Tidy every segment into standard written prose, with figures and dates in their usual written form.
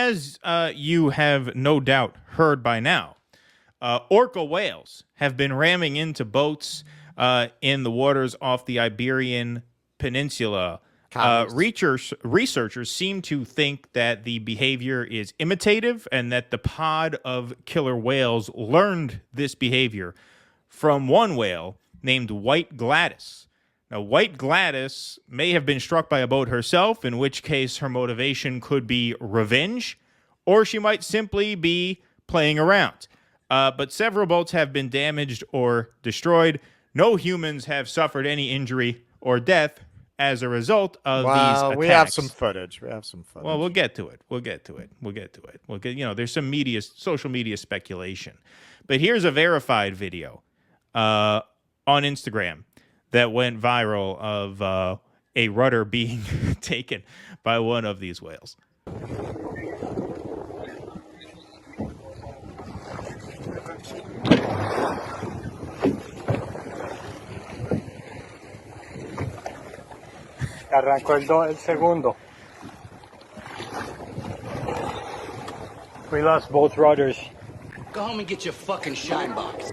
as you have no doubt heard by now, orca whales have been ramming into boats in the waters off the Iberian Peninsula. Researchers seem to think that the behavior is imitative and that the pod of killer whales learned this behavior from one whale named White Gladys. Now, White Gladys may have been struck by a boat herself, in which case her motivation could be revenge, or she might simply be playing around. But several boats have been damaged or destroyed. No humans have suffered any injury or death as a result of these attacks. We have some footage. Well, we'll get to it. There's some social media speculation. But here's a verified video on Instagram that went viral of a rudder being taken by one of these whales. Arrancó el segundo. We lost both rudders. Go home and get your fucking shine box.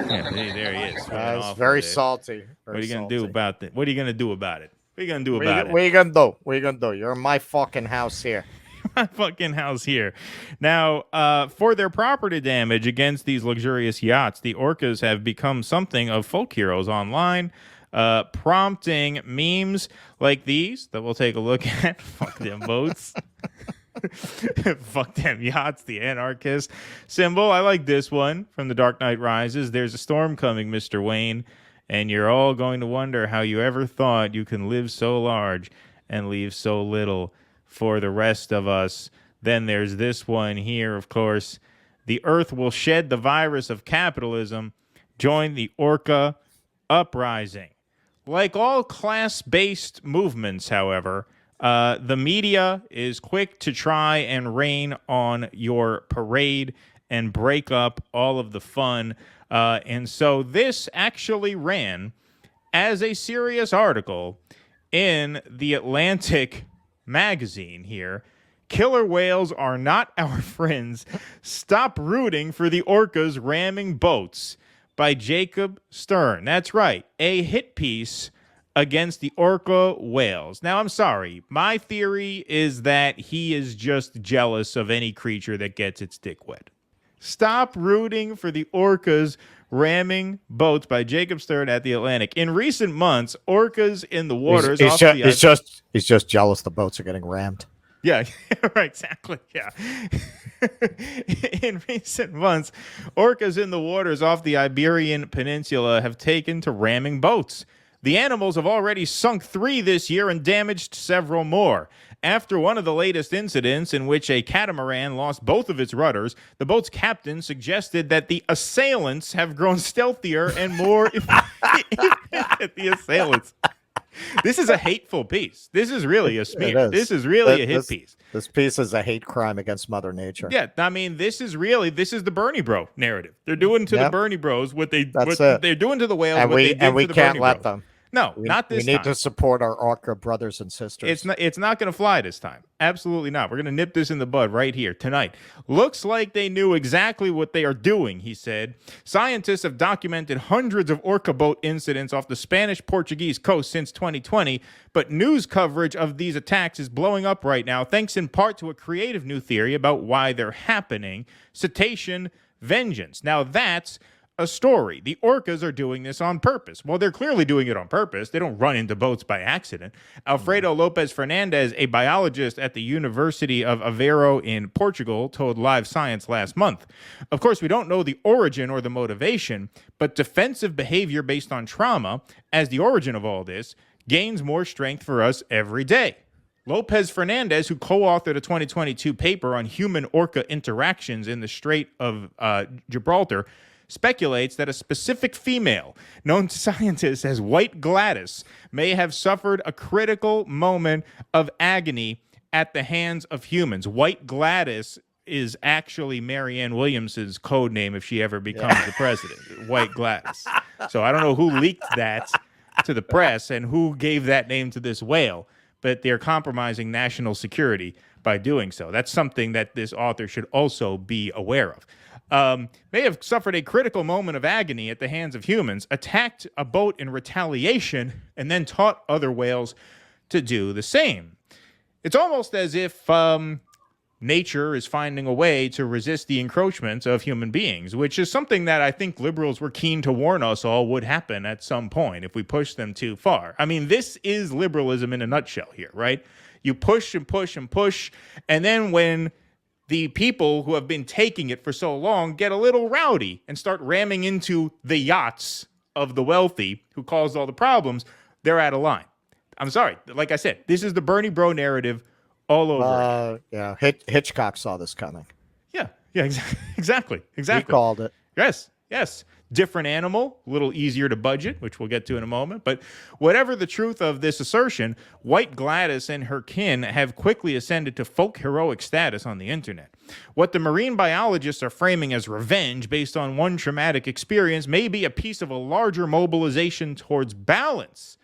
Yeah, there he is. That's very salty. What are you going to do about it? What are you going to do about it? What are you going to do? You're in my fucking house here. My fucking house here. Now, for their property damage against these luxurious yachts, the orcas have become something of folk heroes online, prompting memes like these that we'll take a look at. Fuck them boats. Fuck them yachts, the anarchist symbol. I like this one from The Dark Knight Rises. There's a storm coming, Mr. Wayne, and you're all going to wonder how you ever thought you can live so large and leave so little for the rest of us. Then there's this one here, of course. The earth will shed the virus of capitalism. Join the Orca uprising. Like all class-based movements, however, the media is quick to try and rain on your parade and break up all of the fun. And so this actually ran as a serious article in the Atlantic magazine here. Killer whales are not our friends. Stop rooting for the orcas ramming boats, by Jacob Stern. That's right, a hit piece against the orca whales. Now, I'm sorry. My theory is that he is just jealous of any creature that gets its dick wet. Stop rooting for the orcas ramming boats, by Jacob Stern at the Atlantic. In recent months, orcas in the waters... He's just jealous the boats are getting rammed. Yeah, right, exactly, yeah. In recent months, orcas in the waters off the Iberian Peninsula have taken to ramming boats. The animals have already sunk 3 this year and damaged several more. After one of the latest incidents in which a catamaran lost both of its rudders, the boat's captain suggested that the assailants have grown stealthier and more efficient. The assailants. This is a hateful piece. This is really a smear. This is really a hit piece. This piece is a hate crime against Mother Nature. Yeah, I mean, this is the Bernie Bro narrative. They're doing to the Bernie Bros what they're doing to the whales. And what they did and we to the can't Bernie let Bro. them. No, not this time. We need to support our orca brothers and sisters. It's not going to fly this time. Absolutely not. We're going to nip this in the bud right here tonight. Looks like they knew exactly what they are doing, he said. Scientists have documented hundreds of orca boat incidents off the Spanish-Portuguese coast since 2020, but news coverage of these attacks is blowing up right now, thanks in part to a creative new theory about why they're happening: cetacean vengeance. Now that's a story. The orcas are doing this on purpose. Well, they're clearly doing it on purpose. They don't run into boats by accident. Alfredo Lopez Fernandez, a biologist at the University of Aveiro in Portugal, told Live Science last month. Of course, we don't know the origin or the motivation, but defensive behavior based on trauma, as the origin of all this, gains more strength for us every day. Lopez Fernandez, who co-authored a 2022 paper on human-orca interactions in the Strait of Gibraltar, speculates that a specific female, known to scientists as White Gladys, may have suffered a critical moment of agony at the hands of humans. White Gladys is actually Marianne Williamson's code name if she ever becomes the president. White Gladys. So I don't know who leaked that to the press and who gave that name to this whale, but they're compromising national security by doing so. That's something that this author should also be aware of. May have suffered a critical moment of agony at the hands of humans, attacked a boat in retaliation, and then taught other whales to do the same. It's almost as if nature is finding a way to resist the encroachments of human beings, which is something that I think liberals were keen to warn us all would happen at some point if we push them too far. I mean, this is liberalism in a nutshell here, right? You push and push and push, and then when the people who have been taking it for so long get a little rowdy and start ramming into the yachts of the wealthy who caused all the problems, they're out of line. I'm sorry. Like I said, this is the Bernie Bro narrative all over. Yeah, Hitchcock saw this coming. Yeah, exactly. He called it. Yes. Different animal, a little easier to budget, which we'll get to in a moment. But whatever the truth of this assertion, White Gladys and her kin have quickly ascended to folk heroic status on the internet. What the marine biologists are framing as revenge based on one traumatic experience may be a piece of a larger mobilization towards balance.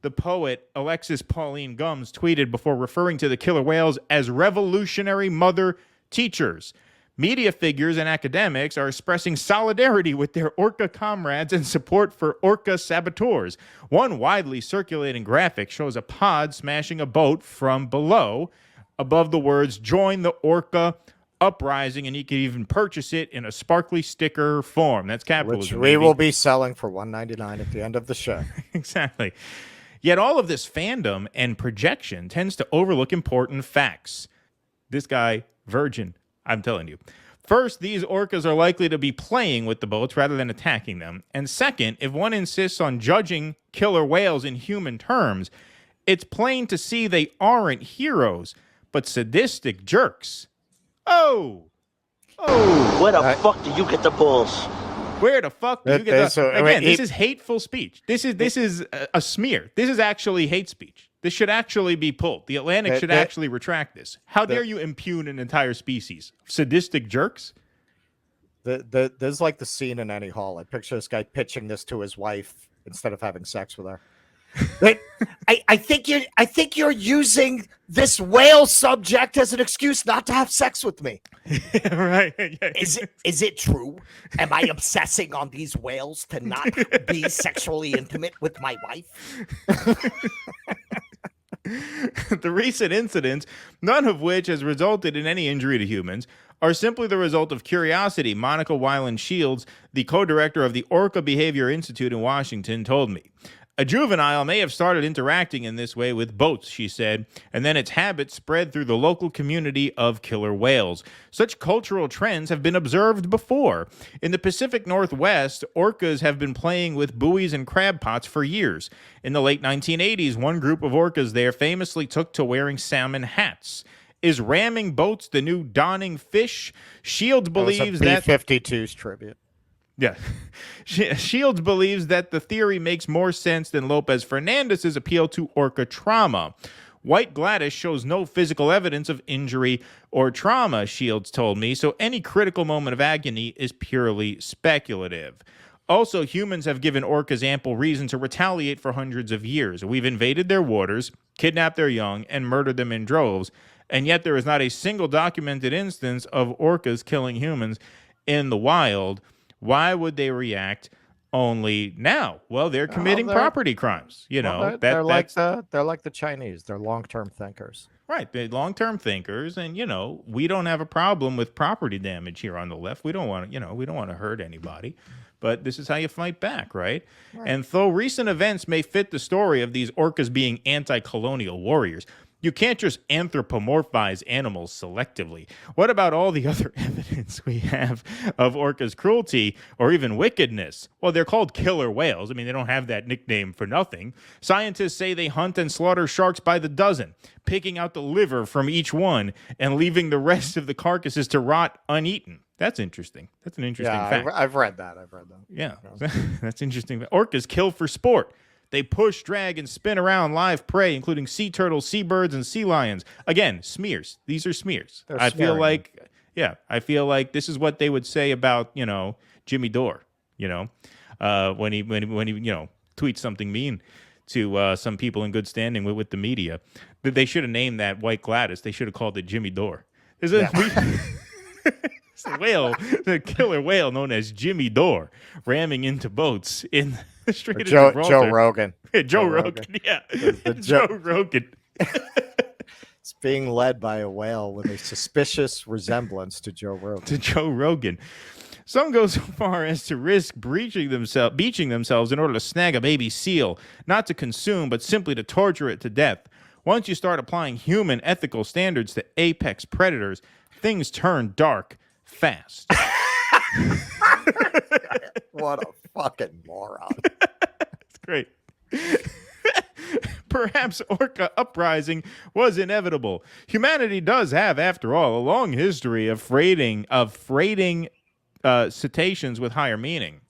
The poet Alexis Pauline Gumbs tweeted before referring to the killer whales as revolutionary mother teachers. Media figures and academics are expressing solidarity with their orca comrades and support for orca saboteurs. One widely circulating graphic shows a pod smashing a boat from below, above the words, "Join the Orca Uprising," and you can even purchase it in a sparkly sticker form. That's capitalism. Which we will be selling for $1.99 at the end of the show. Exactly. Yet all of this fandom and projection tends to overlook important facts. This guy, virgin, I'm telling you. First, these orcas are likely to be playing with the boats rather than attacking them. And second, if one insists on judging killer whales in human terms, it's plain to see they aren't heroes, but sadistic jerks. Oh! Where the fuck do you get the balls? Where the fuck do you get So, Again, this is hateful speech. This is a smear. This is actually hate speech. This should actually be pulled. The Atlantic should actually retract this. How dare you impugn an entire species? Sadistic jerks? There's like the scene in Annie Hall. I picture this guy pitching this to his wife instead of having sex with her. But I think you're using this whale subject as an excuse not to have sex with me. Right. Is it true? Am I obsessing on these whales to not be sexually intimate with my wife? The recent incidents, none of which has resulted in any injury to humans, are simply the result of curiosity, Monica Weiland Shields, the co-director of the Orca Behavior Institute in Washington, told me. A juvenile may have started interacting in this way with boats, she said, and then its habits spread through the local community of killer whales. Such cultural trends have been observed before. In the Pacific Northwest, orcas have been playing with buoys and crab pots for years. In the late 1980s, one group of orcas there famously took to wearing salmon hats. Is ramming boats the new donning fish? Shields believes that... B-52's tribute. Yeah. Shields believes that the theory makes more sense than Lopez Fernandez's appeal to orca trauma. White Gladys shows no physical evidence of injury or trauma, Shields told me, so any critical moment of agony is purely speculative. Also, humans have given orcas ample reason to retaliate for hundreds of years. We've invaded their waters, kidnapped their young, and murdered them in droves, and yet there is not a single documented instance of orcas killing humans in the wild. Why would they react only now? Well, they're committing property crimes. You know, they're like the Chinese. They're long-term thinkers. Right, they're long-term thinkers, and you know, we don't have a problem with property damage here on the left. We don't want to, we don't want to hurt anybody. But this is how you fight back, right? And though recent events may fit the story of these orcas being anti-colonial warriors, you can't just anthropomorphize animals selectively. What about all the other evidence we have of orcas' cruelty or even wickedness? Well, they're called killer whales. I mean, they don't have that nickname for nothing. Scientists say they hunt and slaughter sharks by the dozen, picking out the liver from each one and leaving the rest of the carcasses to rot uneaten. That's interesting. That's an interesting fact. I've read that. Yeah, that's interesting. Orcas kill for sport. They push, drag, and spin around live prey, including sea turtles, seabirds, and sea lions. Again, smears. These are smears. I feel like this is what they would say about, Jimmy Dore, when he tweets something mean to some people in good standing with the media. They should have named that White Gladys. They should have called it Jimmy Dore. It's a whale, the killer whale known as Jimmy Dore, ramming into boats in the Strait of Gibraltar. Joe Rogan. Joe Rogan. Yeah. Joe Rogan. It's being led by a whale with a suspicious resemblance to Joe Rogan. Some go so far as to risk beaching themselves in order to snag a baby seal, not to consume, but simply to torture it to death. Once you start applying human ethical standards to apex predators, things turn dark fast. What a fucking moron. It's great. Perhaps Orca uprising was inevitable. Humanity does have, after all, a long history of freighting cetaceans with higher meaning.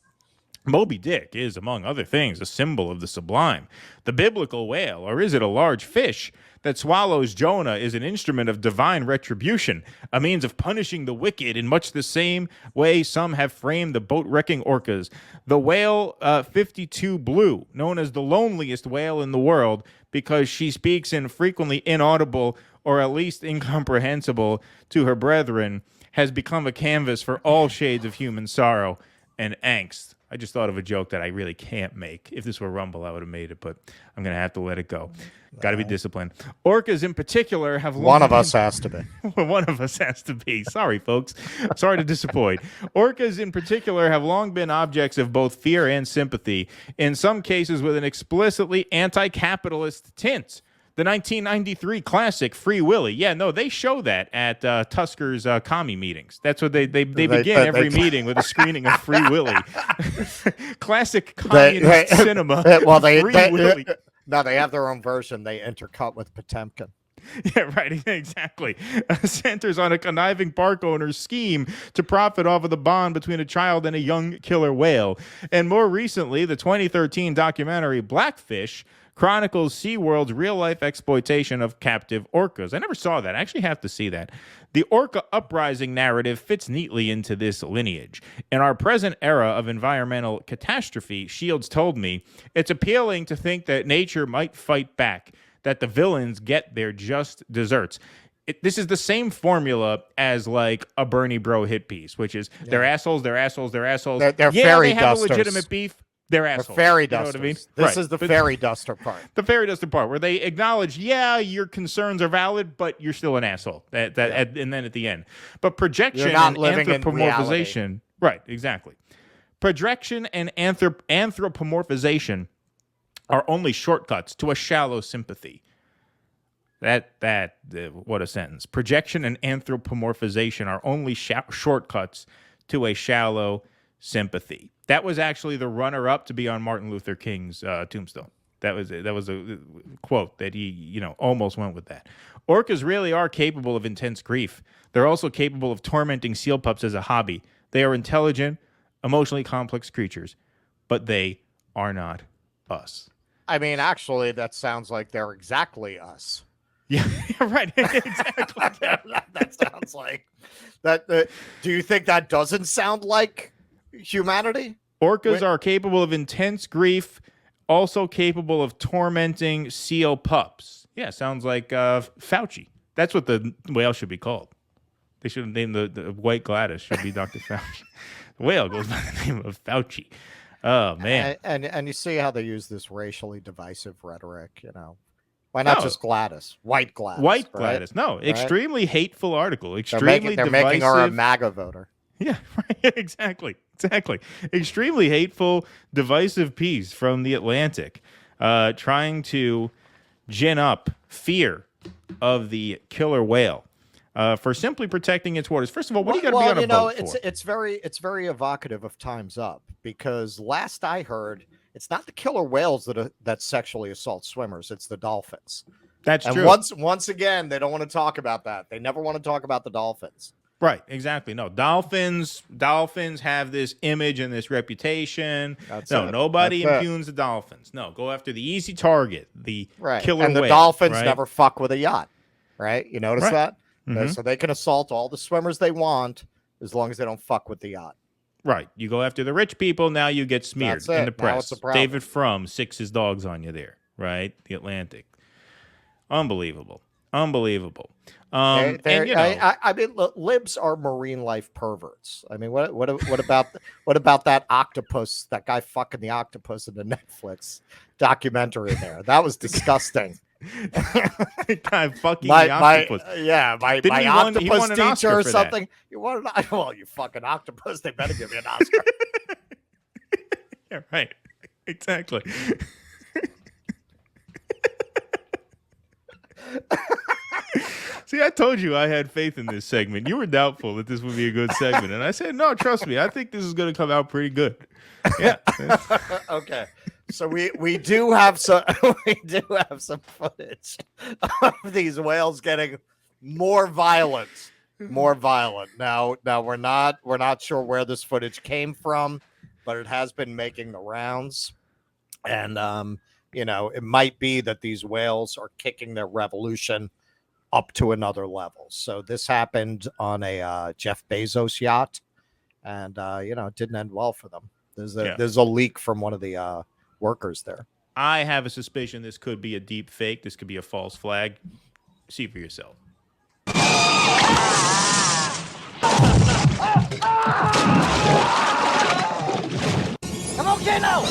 Moby Dick is, among other things, a symbol of the sublime. The biblical whale, or is it a large fish that swallows Jonah, is an instrument of divine retribution, a means of punishing the wicked in much the same way some have framed the boat-wrecking orcas. The whale 52 Blue, known as the loneliest whale in the world because she speaks in frequently inaudible or at least incomprehensible to her brethren, has become a canvas for all shades of human sorrow and angst. I just thought of a joke that I really can't make. If this were Rumble, I would have made it, but I'm going to have to let it go. Got to be disciplined. Orcas in particular have long One of us has to be. One of us has to be. Sorry, folks. Sorry to disappoint. Orcas in particular have long been objects of both fear and sympathy, in some cases with an explicitly anti-capitalist tint. The 1993 classic Free Willy. Yeah, no, they show that at Tusker's commie meetings. That's what they begin every meeting with a screening of Free Willy. Classic communist cinema. Free Willy. No, they have their own version. They intercut with Potemkin. Yeah, right. Exactly. Centers on a conniving park owner's scheme to profit off of the bond between a child and a young killer whale. And more recently, the 2013 documentary Blackfish chronicles SeaWorld's real-life exploitation of captive orcas. I never saw that. I actually have to see that. The Orca uprising narrative fits neatly into this lineage. In our present era of environmental catastrophe, Shields told me, it's appealing to think that nature might fight back, that the villains get their just desserts. This is the same formula as like a Bernie Bro hit piece, which is they're assholes, they're assholes, they're assholes. They're yeah, fairy they have dusters. a legitimate beef. They're assholes. They're fairy you know dusters. What I mean? This Right. is the fairy duster part. The fairy duster part, where they acknowledge, yeah, your concerns are valid, but you're still an asshole. And then at the end. But projection and anthropomorphization. Right, exactly. Projection and anthropomorphization are only shortcuts to a shallow sympathy. What a sentence. Projection and anthropomorphization are only shortcuts to a shallow sympathy. That was actually the runner-up to be on Martin Luther King's tombstone. That was a quote that he, almost went with that. Orcas really are capable of intense grief. They're also capable of tormenting seal pups as a hobby. They are intelligent, emotionally complex creatures, but they are not us. I mean, actually, that sounds like they're exactly us. Yeah, right. Exactly. That sounds like that. Do you think that doesn't sound like humanity? Orcas are capable of intense grief, also capable of tormenting seal pups. Yeah, sounds like Fauci. That's what the whale should be called. They should have named the White Gladys should be Dr. Fauci. The whale goes by the name of Fauci. Oh man. And you see how they use this racially divisive rhetoric, Why not just Gladys? White Gladys. White right? Gladys. No, right? Extremely hateful article. They're making her a divisive. MAGA voter. Yeah, right. Exactly. Extremely hateful, divisive piece from The Atlantic, trying to gin up fear of the killer whale for simply protecting its waters. First of all, what do you got to be on a boat for? It's very evocative of Time's Up, because last I heard, it's not the killer whales that sexually assault swimmers; it's the dolphins. That's and true. Once again, they don't want to talk about that. They never want to talk about the dolphins. Right, exactly. No, dolphins have this image and this reputation. Nobody impugns the dolphins. No, go after the easy target, the killer and the whale, dolphins right? never fuck with a yacht, right? You notice that? Mm-hmm. So they can assault all the swimmers they want as long as they don't fuck with the yacht. Right. You go after the rich people, now you get smeared in the Now press. it's a problem. David Frum sicks his dogs on you there. right? The Atlantic. Unbelievable. Unbelievable. I mean, libs are marine life perverts. I mean, what about that octopus? That guy fucking the octopus in the Netflix documentary there. That was disgusting. Guy fucking the octopus. My octopus an teacher Oscar or for that. something. You want well, you fucking octopus. They better give me an Oscar. Yeah, right. Exactly. See, I told you I had faith in this segment. You were doubtful that this would be a good segment, and I said, "No, trust me. I think this is going to come out pretty good." Yeah. Okay. So we do have some footage of these whales getting more violent. Now we're not sure where this footage came from, but it has been making the rounds, and it might be that these whales are kicking their revolution up to another level. So this happened on a Jeff Bezos yacht, and it didn't end well for them. There's a leak from one of the workers there. I have a suspicion this could be a deep fake. This could be a false flag. See for yourself. I'm okay now.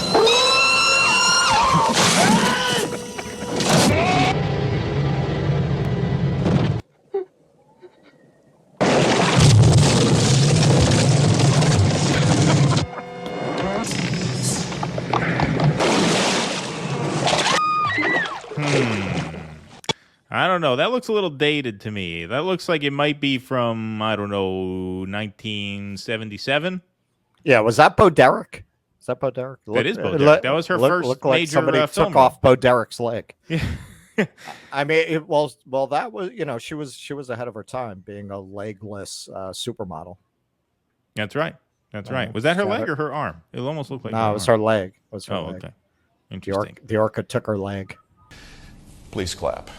I don't know. That looks a little dated to me. That looks like it might be from, I don't know, 1977. Yeah, was that Bo Derek? Is that Bo Derek? That is Bo Derek. That was her first looked like major somebody film took role. off Bo Derek's leg. Yeah. I mean, well, that was she was ahead of her time, being a legless supermodel. That's right. That's right. Was that her leg or her arm? It almost looked like no, it was her leg. It was her leg. Okay. Interesting. The orca took her leg. Please clap.